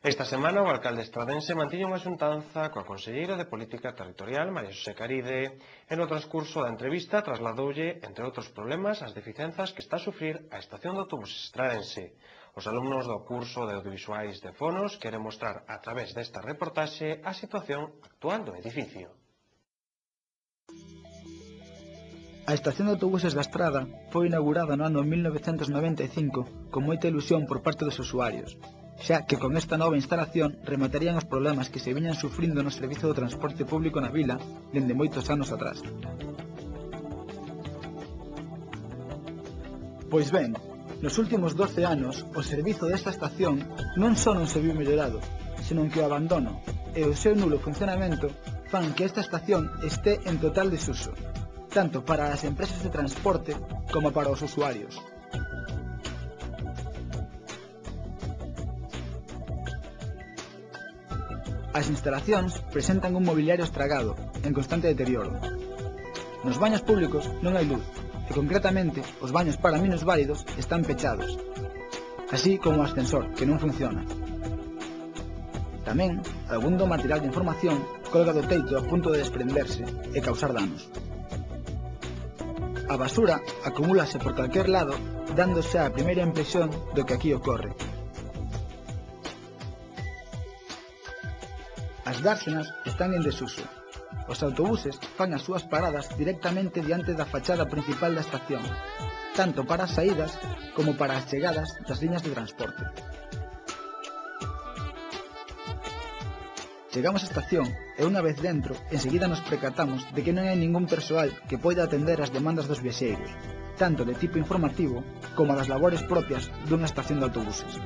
Esta semana o alcalde estradense mantiña unha xuntanza coa conselleira de Política Territorial, María Xosé Caride, e no transcurso da entrevista trasladoulle, entre outros problemas, as deficenzas que está a sufrir a estación de autobuses estradense. Os alumnos do curso de audiovisuais de Fonos queren mostrar a través desta reportaxe a situación actual do edificio. A estación de autobuses da Estrada foi inaugurada no ano 1995 con moita ilusión por parte dos usuarios, xa que con esta nova instalación rematarían os problemas que se viñan sufrindo no servizo do transporte público na vila dende moitos anos atrás. Pois ben, nos últimos 12 anos o servizo desta estación non só non se viu mellorado, senón que o abandono e o seu nulo funcionamento fan que esta estación este en total desuso, tanto para as empresas de transporte como para os usuarios. As instalacións presentan un mobiliario estragado, en constante deterioro. Nos baños públicos non hai luz, e concretamente os baños para minusválidos están pechados, así como o ascensor, que non funciona. Tamén, algún do material de información colga do teito a punto de desprenderse e causar danos. A basura acumúlase por calquer lado, dando xa a primeira impresión do que aquí ocorre. As dársenas están en desuso. Os autobuses fan as súas paradas directamente diante da fachada principal da estación, tanto para as saídas como para as chegadas das liñas de transporte. Chegamos á estación e unha vez dentro, enseguida nos percatamos de que non hai ningún persoal que poida atender as demandas dos viaxeiros, tanto de tipo informativo como das labores propias dunha estación de autobuses.